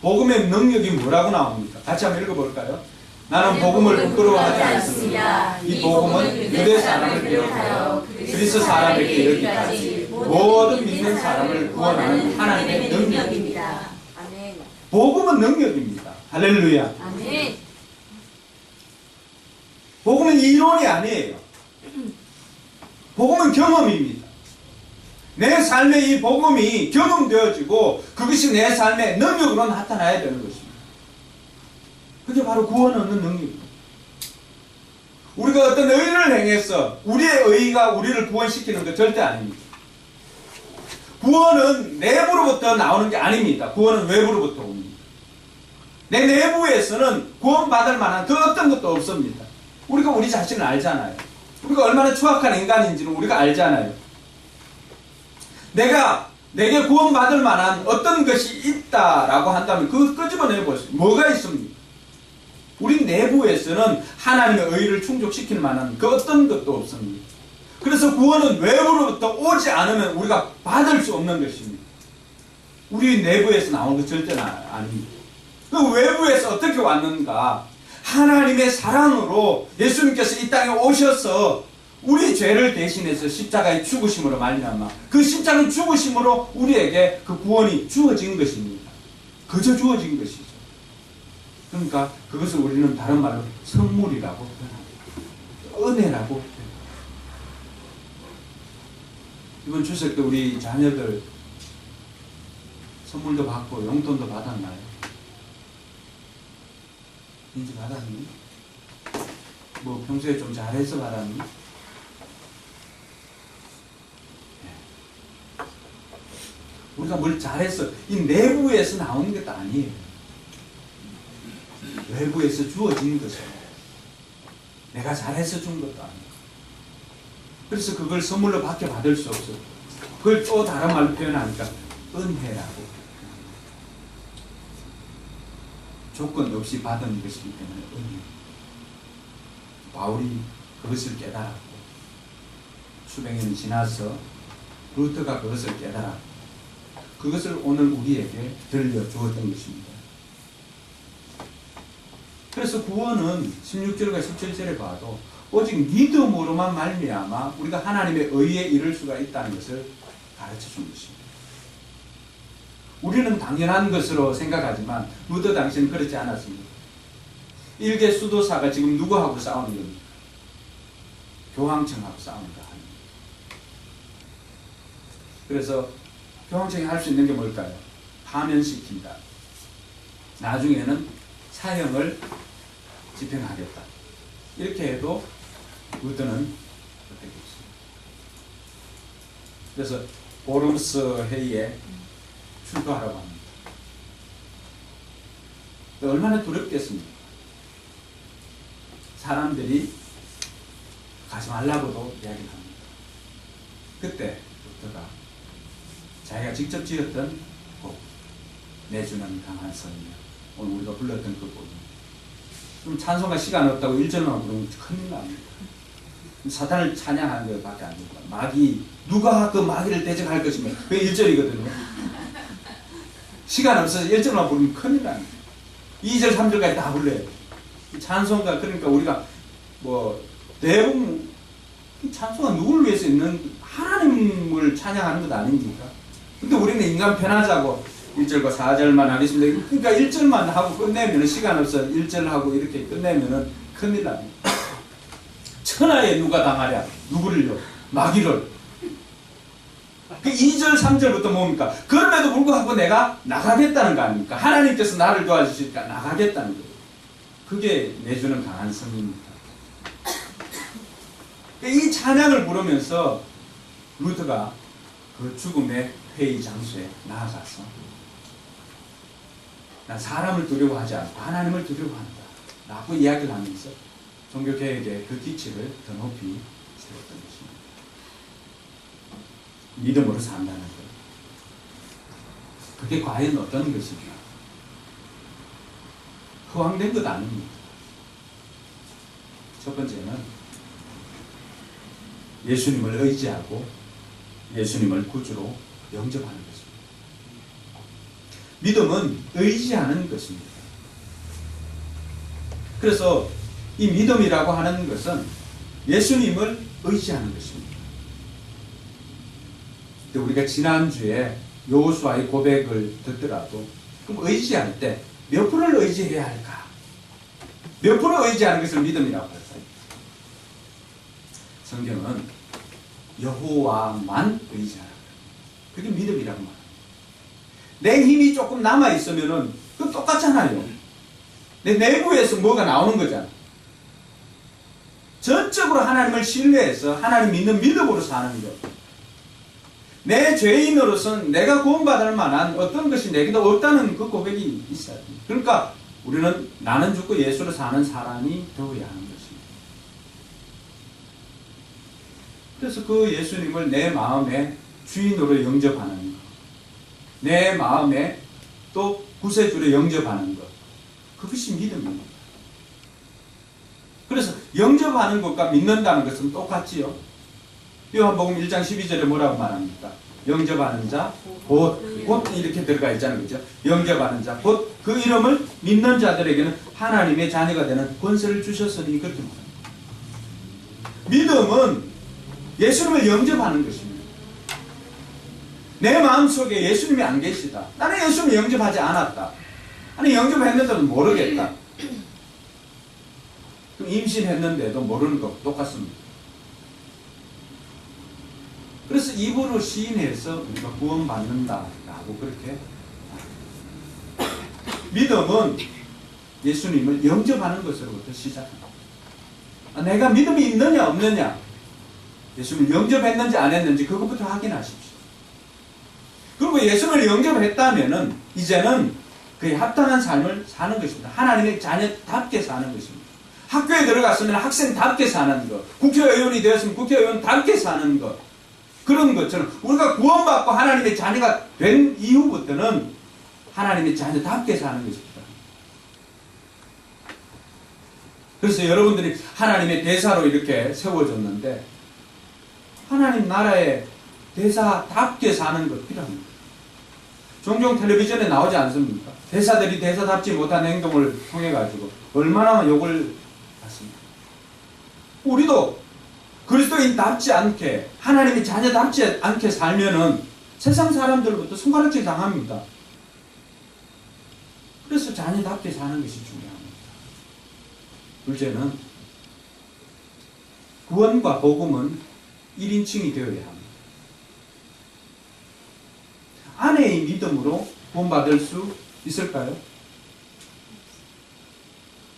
복음의 능력이 뭐라고 나옵니까? 같이 한번 읽어볼까요? 나는 복음을 부끄러워하지 않습니다. 이 복음은 유대 사람을 비롯하여 그리스 사람에게 이르기까지 모든 믿는 사람을 구원하는 하나님의 능력입니다. 아멘. 복음은 능력입니다. 할렐루야. 아멘. 복음은 이론이 아니에요. 복음은 경험입니다. 내 삶에 이 복음이 경험되어지고 그것이 내 삶의 능력으로 나타나야 되는 것입니다. 그게 바로 구원 얻는 능력입니다. 우리가 어떤 의를 행해서 우리의 의가 우리를 구원시키는 것 절대 아닙니다. 구원은 내부로부터 나오는 게 아닙니다. 구원은 외부로부터 옵니다. 내 내부에서는 구원받을 만한 그 어떤 것도 없습니다. 우리가 우리 자신을 알잖아요. 우리가 얼마나 추악한 인간인지는 우리가 알잖아요. 내게 구원받을 만한 어떤 것이 있다라고 한다면 그걸 끄집어내보세요. 뭐가 있습니까? 우리 내부에서는 하나님의 의를 충족시킬 만한 그 어떤 것도 없습니다. 그래서 구원은 외부로부터 오지 않으면 우리가 받을 수 없는 것입니다. 우리 내부에서 나오는 것 절대는 아닙니다. 그 외부에서 어떻게 왔는가? 하나님의 사랑으로 예수님께서 이 땅에 오셔서 우리 죄를 대신해서 십자가의 죽으심으로 말미암아 그 십자가의 죽으심으로 우리에게 그 구원이 주어진 것입니다. 그저 주어진 것이죠. 그러니까 그것을 우리는 다른 말로 선물이라고 표현합니다. 은혜라고 표현합니다. 이번 추석 때 우리 자녀들 선물도 받고 용돈도 받았나요? 인지 받았니? 뭐 평소에 좀 잘해서 받았니? 우리가 뭘 잘해서 이 내부에서 나오는 것도 아니에요. 외부에서 주어진 것이에요. 내가 잘해서 준 것도 아니에요. 그래서 그걸 선물로 밖에 받을 수 없어요. 그걸 또 다른 말로 표현하니까 은혜라고. 조건 없이 받은 것이기 때문에 은혜. 바울이 그것을 깨달았고 수백년이 지나서 루터가 그것을 깨달았고 그것을 오늘 우리에게 들려주었던 것입니다. 그래서 구원은 16절과 17절에 봐도 오직 믿음으로만 말미암아 우리가 하나님의 의에 이를 수가 있다는 것을 가르쳐준 것입니다. 우리는 당연한 것으로 생각하지만 루터 당시는 그렇지 않았습니다. 일개 수도사가 지금 누구하고 싸우는 겁니까? 교황청하고 싸우는 거 아닙니다. 그래서 교황청이 할 수 있는 게 뭘까요? 파면시킨다. 나중에는 사형을 집행하겠다. 이렇게 해도 루터는 그렇게 했습니다. 그래서 보름스 회의에 출가하라고 합니다. 얼마나 두렵겠습니까? 사람들이 가지 말라고도 이야기를 합니다. 그때 루터가 자기가 직접 지었던 곡 내주는 강한 선이며 오늘 우리가 불렀던 그 곡입니다. 그럼 찬송가 시간 없다고 1절만 부르면 큰일 납니다. 사탄을 찬양하는 것밖에 안 됩니다. 마귀, 누가 그 마귀를 대적할 것이며 그게 1절이거든요. 시간 없어서 1절만 부르면 큰일 납니다. 2절, 3절까지 다 불러요. 찬송가, 그러니까 우리가 뭐 대부분 찬송가 누구를 위해서 있는 하나님을 찬양하는 것 아닙니까? 근데 우리는 인간 편하자고 1절과 4절만 하겠습니다. 그러니까 1절만 하고 끝내면 시간 없어 1절 하고 이렇게 끝내면 큰일 납니다. 천하에 누가 당하랴? 누구를요? 마귀를. 그 2절, 3절부터 뭡니까? 그럼에도 불구하고 내가 나가겠다는 거 아닙니까? 하나님께서 나를 도와주시니까 나가겠다는 거예요. 그게 내주는 강한 성입니다. 이 찬양을 부르면서 루터가 그 죽음의 회의 장소에 나아가서 난 사람을 두려워하지 않고 하나님을 두려워한다 라고 이야기를 하면서 종교개혁의 그 기치를 더 높이 세웠던 것입니다. 믿음으로 산다는 것. 그게 과연 어떤 것이냐? 허황된 것 아닙니다. 첫 번째는 예수님을 의지하고 예수님을 구주로 영접하는 것입니다. 믿음은 의지하는 것입니다. 그래서 이 믿음이라고 하는 것은 예수님을 의지하는 것입니다. 우리가 지난주에 여호수아의 고백을 듣더라도 그럼 의지할 때 몇 프로를 의지해야 할까? 몇 프로 의지하는 것을 믿음이라고 할까요? 성경은 여호와만 의지하라. 그게 믿음이라고 말합니다. 내 힘이 조금 남아 있으면은 그건 똑같잖아요. 내 내부에서 뭐가 나오는 거잖아. 전적으로 하나님을 신뢰해서 하나님 믿는 믿음으로 사는 것. 내 죄인으로서는 내가 구원받을 만한 어떤 것이 내게도 없다는 그 고백이 있어야 됩니다. 그러니까 우리는 나는 죽고 예수로 사는 사람이 되어야 하는 것입니다. 그래서 그 예수님을 내 마음에 주인으로 영접하는 것, 내 마음에 또 구세주로 영접하는 것, 그것이 믿음입니다. 그래서 영접하는 것과 믿는다는 것은 똑같지요. 요한복음 1장 12절에 뭐라고 말합니까? 영접하는 자, 곧 이렇게 들어가 있잖아요. 그죠? 영접하는 자, 곧 그 이름을 믿는 자들에게는 하나님의 자녀가 되는 권세를 주셨으니 그렇게 말합니다. 믿음은 예수님을 영접하는 것입니다. 내 마음속에 예수님이 안 계시다. 나는 예수님을 영접하지 않았다. 아니 영접했는데도 모르겠다. 그럼 임신했는데도 모르는 거 똑같습니다. 그래서 입으로 시인해서 우리가 구원받는다라고 그렇게 믿음은 예수님을 영접하는 것으로부터 시작합니다. 내가 믿음이 있느냐 없느냐 예수님을 영접했는지 안 했는지 그것부터 확인하십시오. 그리고 예수님을 영접했다면은 이제는 그에 합당한 삶을 사는 것입니다. 하나님의 자녀답게 사는 것입니다. 학교에 들어갔으면 학생답게 사는 것, 국회의원이 되었으면 국회의원답게 사는 것, 그런 것처럼 우리가 구원받고 하나님의 자녀가 된 이후부터는 하나님의 자녀답게 사는 것입니다. 그래서 여러분들이 하나님의 대사로 이렇게 세워졌는데 하나님 나라의 대사답게 사는 것 필요합니다. 종종 텔레비전에 나오지 않습니까? 대사들이 대사답지 못한 행동을 통해 가지고 얼마나 욕을 받습니까? 우리도 그리스도인답지 않게 하나님의 자녀답지 않게 살면은 세상 사람들로부터 손가락질 당합니다. 그래서 자녀답게 사는 것이 중요합니다. 둘째는 구원과 복음은 1인칭이 되어야 합니다. 아내의 믿음으로 구원받을 수 있을까요?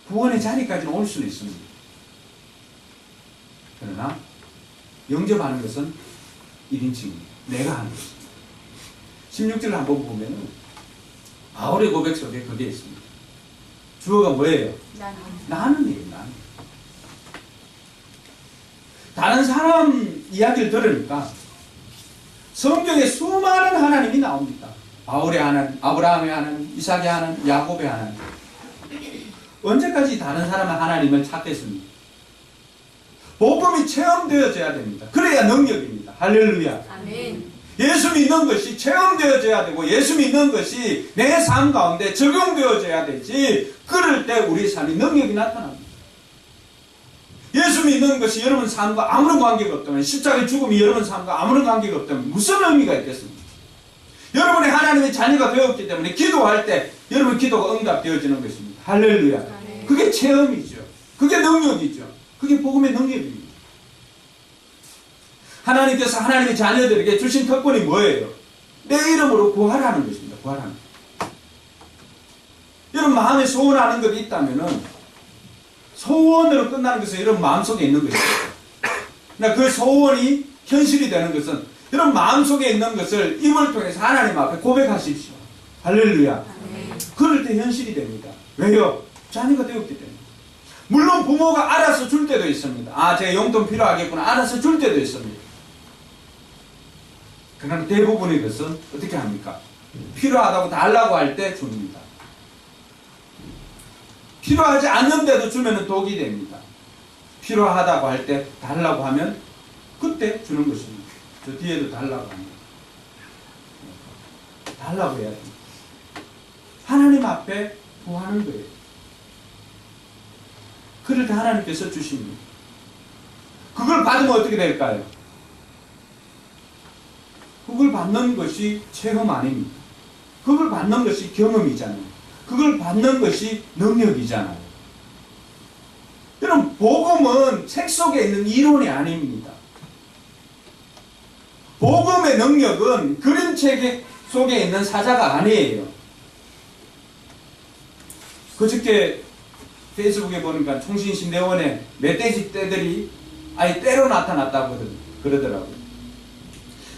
구원의 자리까지는 올 수는 있습니다. 그러나 영접하는 것은 1인칭입니다. 내가 하는 것입니다. 16절을 한번 보면은 바울의 고백 속에 그게 있습니다. 주어가 뭐예요? 나는이에요. 나는. 다른 사람 이야기를 들으니까 성경에 수많은 하나님이 나옵니다. 바울의 하나님, 아브라함의 하나님, 이삭의 하나님, 야곱의 하나님. 언제까지 다른 사람의 하나님을 찾겠습니까? 복음이 체험되어져야 됩니다. 그래야 능력입니다. 할렐루야. 아멘. 예수 믿는 것이 체험되어져야 되고 예수 믿는 것이 내 삶 가운데 적용되어져야 되지. 그럴 때 우리 삶이 능력이 나타납니다. 예수 믿는 것이 여러분 삶과 아무런 관계가 없다면, 십자가의 죽음이 여러분 삶과 아무런 관계가 없다면 무슨 의미가 있겠습니까? 여러분이 하나님의 자녀가 되었기 때문에 기도할 때 여러분 기도가 응답되어지는 것입니다. 할렐루야. 그게 체험이죠. 그게 능력이죠. 그게 복음의 능력입니다. 하나님께서 하나님의 자녀들에게 주신 특권이 뭐예요? 내 이름으로 구하라는 것입니다. 구하라는 것. 여러분 마음에 소원하는 것이 있다면은 소원으로 끝나는 것은 여러분 마음속에 있는 것입니다. 그러나 그 소원이 현실이 되는 것은 여러분 마음속에 있는 것을 입을 통해서 하나님 앞에 고백하십시오. 할렐루야. 아멘. 그럴 때 현실이 됩니다. 왜요? 자녀가 되었기 때문에. 물론 부모가 알아서 줄 때도 있습니다. 아, 제가 용돈 필요하겠구나. 알아서 줄 때도 있습니다. 그러나 대부분의 것은 어떻게 합니까? 필요하다고 달라고 할 때 줍니다. 필요하지 않는데도 주면 독이 됩니다. 필요하다고 할 때 달라고 하면 그때 주는 것입니다. 저 뒤에도 달라고 합니다. 달라고 해야 됩니다. 하나님 앞에 구하는 거예요. 그럴 때 하나님께서 주십니다. 그걸 받으면 어떻게 될까요? 그걸 받는 것이 체험 아닙니다. 그걸 받는 것이 경험이잖아요. 그걸 받는 것이 능력이잖아요. 여러분, 복음은 책 속에 있는 이론이 아닙니다. 복음의 능력은 그림책 속에 있는 사자가 아니에요. 그저께 페이스북에 보니까 총신신대원에 멧돼지 떼들이 아예 때로 나타났다고 그러더라고요.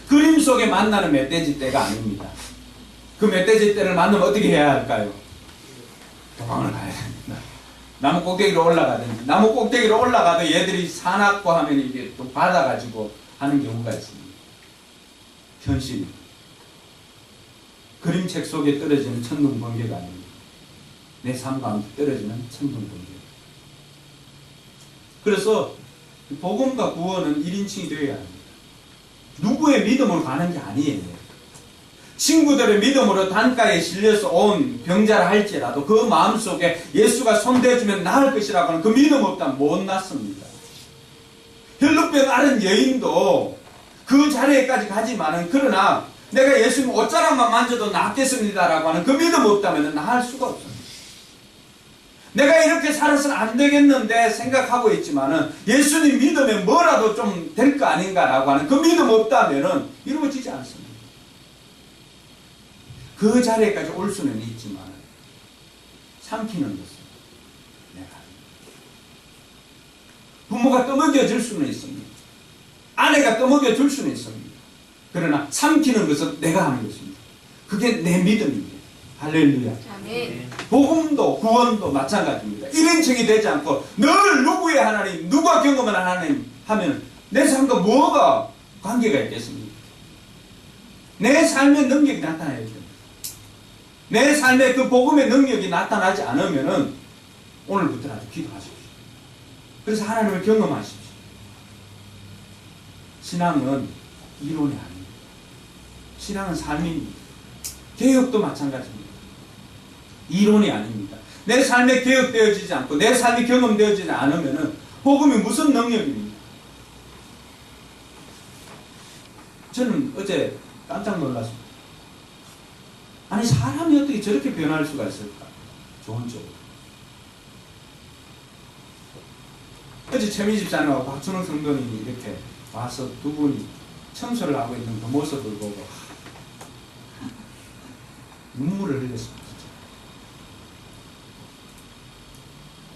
그림 속에 만나는 멧돼지 떼가 아닙니다. 그 멧돼지 떼를 만나면 어떻게 해야 할까요? 도망을 가야 됩니다. 나무 꼭대기로 올라가든지, 나무 꼭대기로 올라가도 얘들이 사납고 하면 이게 또 받아가지고 하는 경우가 있습니다. 현실. 그림책 속에 떨어지는 천둥번개가 아닙니다. 내 삶 가운데 떨어지는 천둥번개. 그래서 복음과 구원은 1인칭이 되어야 합니다. 누구의 믿음으로 가는 게 아니에요. 친구들의 믿음으로 단가에 실려서 온 병자라 할지라도 그 마음속에 예수가 손대주면 나을 것이라고 하는 그 믿음 없다면 못 낫습니다. 혈루병 앓은 여인도 그 자리에까지 가지만은, 그러나 내가 예수님 옷자락만 만져도 낫겠습니다라고 하는 그 믿음 없다면 나을 수가 없습니다. 내가 이렇게 살아서는 안 되겠는데 생각하고 있지만은 예수님 믿으면 뭐라도 좀 될 거 아닌가라고 하는 그 믿음 없다면은 이루어지지 않습니다. 그 자리에까지 올 수는 있지만 삼키는 것은 내가 부모가 떠먹여 줄 수는 있습니다. 아내가 떠먹여 줄 수는 있습니다. 그러나 삼키는 것은 내가 하는 것입니다. 그게 내 믿음입니다. 할렐루야. 아멘. 복음도 구원도 마찬가지입니다. 1인칭이 되지 않고 늘 누구의 하나님, 누가 경험하는 하나님 하면 내 삶과 뭐가 관계가 있겠습니까? 내 삶의 능력이 나타나야 됩니다. 내 삶에 그 복음의 능력이 나타나지 않으면은 오늘부터라도 기도하십시오. 그래서 하나님을 경험하십시오. 신앙은 이론이 아닙니다. 신앙은 삶입니다. 개혁도 마찬가지입니다. 이론이 아닙니다. 내 삶에 개혁되어지지 않고 내 삶이 경험되어지지 않으면은 복음이 무슨 능력입니까? 저는 어제 깜짝 놀랐습니다. 아니, 사람이 어떻게 저렇게 변할 수가 있을까? 좋은 쪽으로. 어제 최미 집사님하고 박준호 성도님이 이렇게 와서 두 분이 청소를 하고 있는 그 모습을 보고 눈물을 흘렸습니다.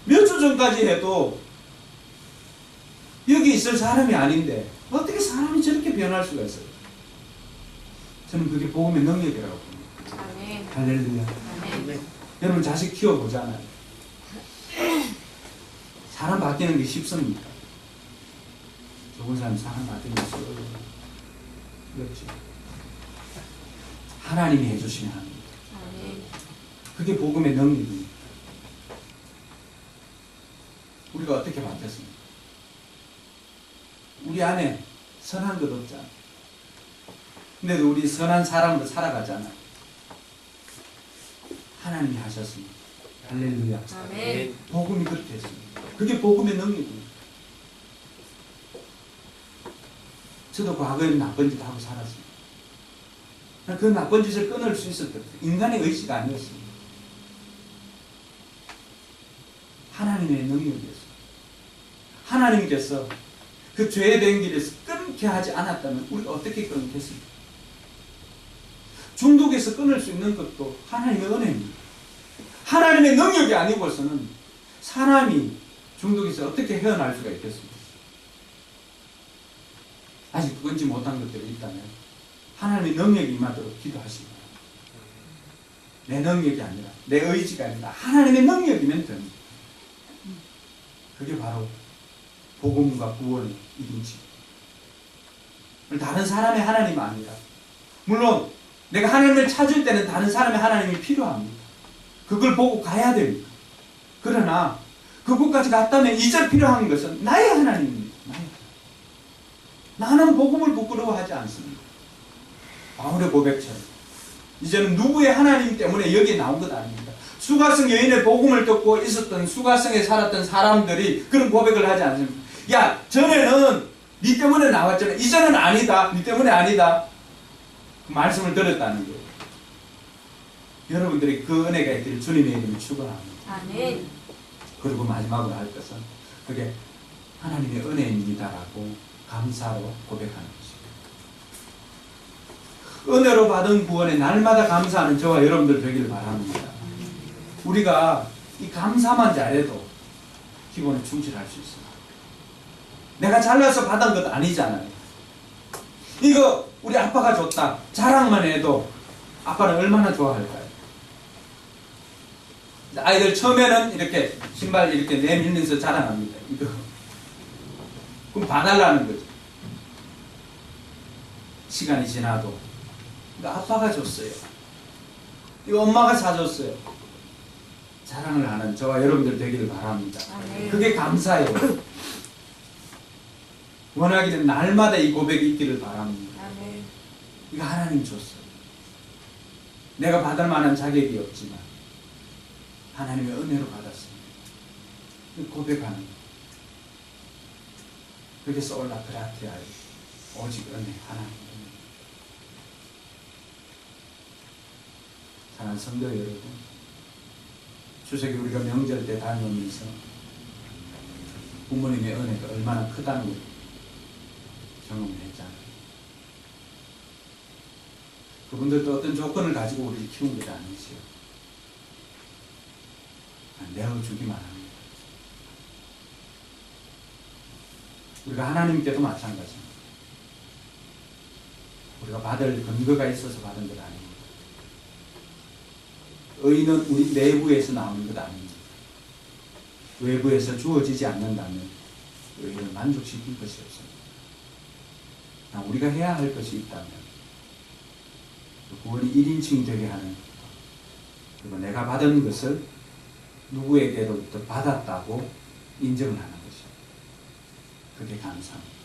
몇 주 전까지 해도 여기 있을 사람이 아닌데 어떻게 사람이 저렇게 변할 수가 있어요? 저는 그게 복음의 능력이라고 봅니다. 아멘. 할렐루야. 아멘. 여러분 자식 키워보잖아요. 사람 바뀌는 게 쉽습니까? 좋은 사람 바뀌는 게 어려워요. 그렇죠. 하나님이 해주시면 합니다. 아멘. 그게 복음의 능력입니다. 우리가 어떻게 바뀌었습니까? 우리 안에 선한 것 없잖아. 근데도 우리 선한 사람으로 살아가잖아. 하나님이 하셨습니다. 할렐루야. 아멘. 복음이 그렇게 했습니다. 그게 복음의 능력입니다. 저도 과거에 나쁜 짓 하고 살았습니다. 그 나쁜 짓을 끊을 수 있었던 인간의 의지가 아니었습니다. 하나님의 능력이었습니다. 하나님께서 그 죄된 길에서 끊게 하지 않았다면 우리가 어떻게 끊겠습니까? 중독에서 끊을 수 있는 것도 하나님의 은혜입니다. 하나님의 능력이 아니고서는 사람이 중독에서 어떻게 헤어날 수가 있겠습니까? 아직 끊지 못한 것들이 있다면 하나님의 능력이 임하도록 기도하시기 바랍니다. 내 능력이 아니라, 내 의지가 아니라 하나님의 능력이면 됩니다. 그게 바로 복음과 구원의 1인칭. 다른 사람의 하나님 아니라, 물론 내가 하나님을 찾을 때는 다른 사람의 하나님이 필요합니다. 그걸 보고 가야 됩니다. 그러나 그곳까지 갔다면 이제 필요한 것은 나의 하나님입니다. 나는 복음을 부끄러워하지 않습니다. 바울의 고백처럼 이제는 누구의 하나님 때문에 여기에 나온 것 아닙니다. 수가성 여인의 복음을 듣고 있었던, 수가성에 살았던 사람들이 그런 고백을 하지 않습니다. 야, 전에는 네 때문에 나왔잖아. 이제는 아니다. 네 때문에 아니다. 그 말씀을 들었다는 거예요. 여러분들이 그 은혜가 있기를 주님의 이름을 축원합니다. 아멘. 그리고 마지막으로 할 것은 그게 하나님의 은혜입니다라고 감사로 고백하는 것입니다. 은혜로 받은 구원에 날마다 감사하는 저와 여러분들 되기를 바랍니다. 우리가 이 감사만 잘해도 기본에 충실할 수 있습니다. 내가 잘나서 받은 것 아니잖아요. 이거 우리 아빠가 줬다 자랑만 해도 아빠는 얼마나 좋아할까요? 아이들 처음에는 이렇게 신발 이렇게 내밀면서 자랑합니다. 이거 그럼 봐달라는 거죠. 시간이 지나도 이거 아빠가 줬어요. 이거 엄마가 사줬어요. 자랑을 하는 저와 여러분들 되기를 바랍니다. 그게 감사예요. 원하기는 날마다 이 고백이 있기를 바랍니다. 이거 하나님 줬어요. 내가 받을 만한 자격이 없지만 하나님의 은혜로 받았습니다. 고백하는 것. 그게 솔라 그라티아의 오직 은혜, 하나님의 은혜. 사랑하는 성도 여러분, 추석에 우리가 명절 때 다니면서 부모님의 은혜가 얼마나 크다는 걸 경험했잖아요. 그분들도 어떤 조건을 가지고 우리를 키운 게 아니지요. 내어주기만 합니다. 우리가 하나님께도 마찬가지입니다. 우리가 받을 근거가 있어서 받은 것 아닙니다. 의는 우리 내부에서 나오는 것 아닙니다. 외부에서 주어지지 않는다면 의를 만족시킬 것이 없습니다. 우리가 해야 할 것이 있다면 구원이 1인칭이 되게 하는, 그리고 내가 받은 것을 누구에게로부터 받았다고 인정을 하는 것이죠. 그게 감사합니다.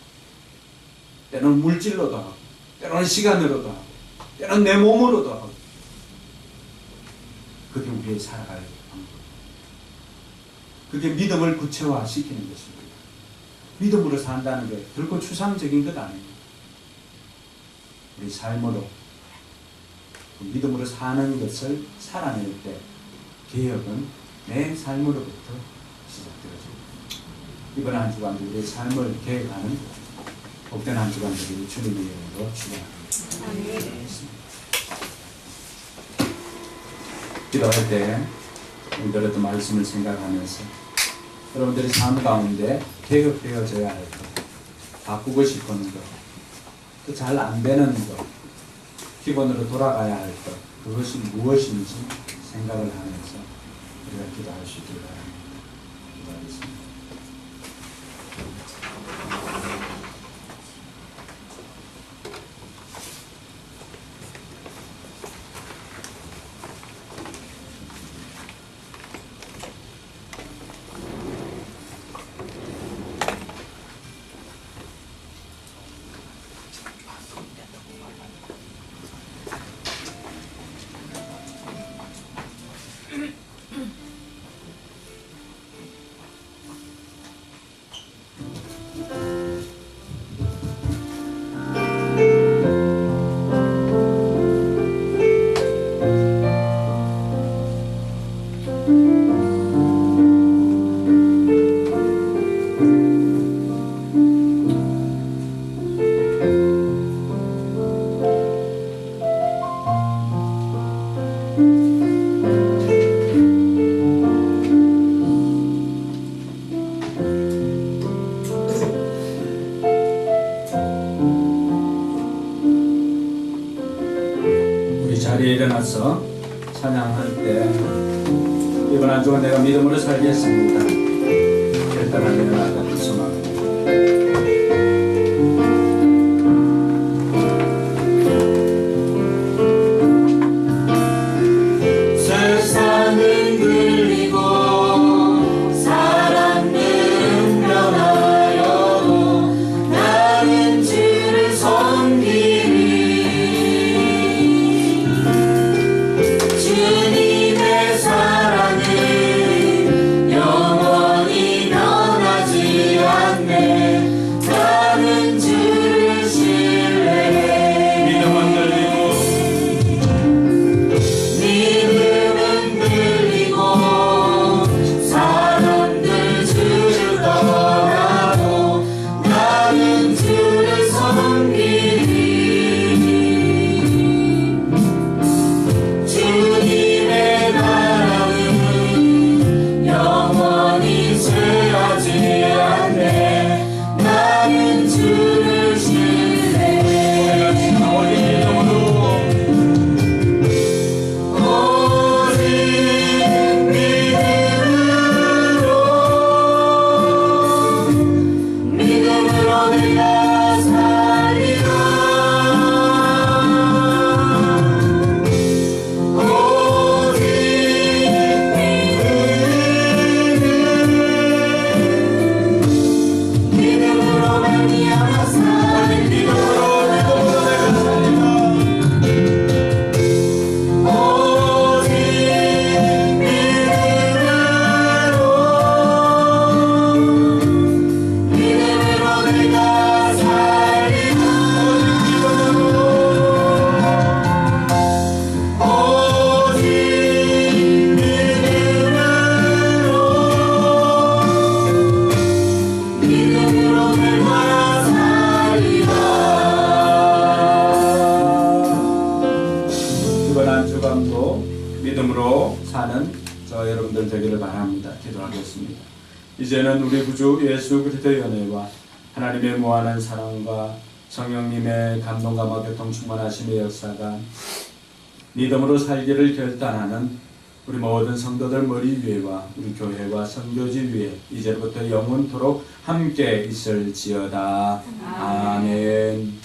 때로는 물질로도 하고, 때로는 시간으로도 하고, 때로는 내 몸으로도 하고, 그게 우리의 살아갈 방법. 그게 믿음을 구체화시키는 것입니다. 믿음으로 산다는 게 결코 추상적인 것 아닙니다. 우리 삶으로 그 믿음으로 사는 것을 살아낼 때 개혁은 내 삶으로부터 시작되어집니다. 이번 한 주간도 우리의 삶을 계획하는 복된 한 주간 되기를 주님의 이름으로 축원합니다. 기도할 때 오늘도 말씀을 생각하면서 여러분들의 삶 가운데 개혁되어져야 할 것, 바꾸고 싶은 것, 또 잘 안 되는 것, 기본으로 돌아가야 할 것, 그것이 무엇인지 생각을 하면서 우리가 기도할 수 있기를 바랍니다. 기도하겠습니다. 살겠습니다. 결단하며 나아가는 소망입니다. 세상은 들리고 사람들은 변하여도 나는 주를 섬기리. 주님의 사랑은 영원히 변하지 않네. 나는 주를 신뢰해. 믿음은 들리고 믿음은 들리고 사람들 주를 떠나도 나는 주를 섬기리. 주님의 나라는 영원히 쇠하지 않네. 나는 주를 신뢰해. 오직 믿음으로 오직 믿음으로 내가 살리라. 오직 믿음으로 말미암아 살리라. 오직 믿음으로 내가 살리라. 오직 믿음으로 내가 살리라. 이번 한 주간도 믿음으로 사는 저 여러분들 되기를 바랍니다. 기도하겠습니다. 이제는 우리 구주 예수 그리스도의 은혜와 하나님의 무한한 사랑과 성령님의 감동감화 교통 충만하심의 역사가 믿음으로 살기를 결단하는 우리 모든 성도들 머리 위에와 우리 교회와 선교지 위에 이제부터 영원토록 함께 있을지어다. 아멘.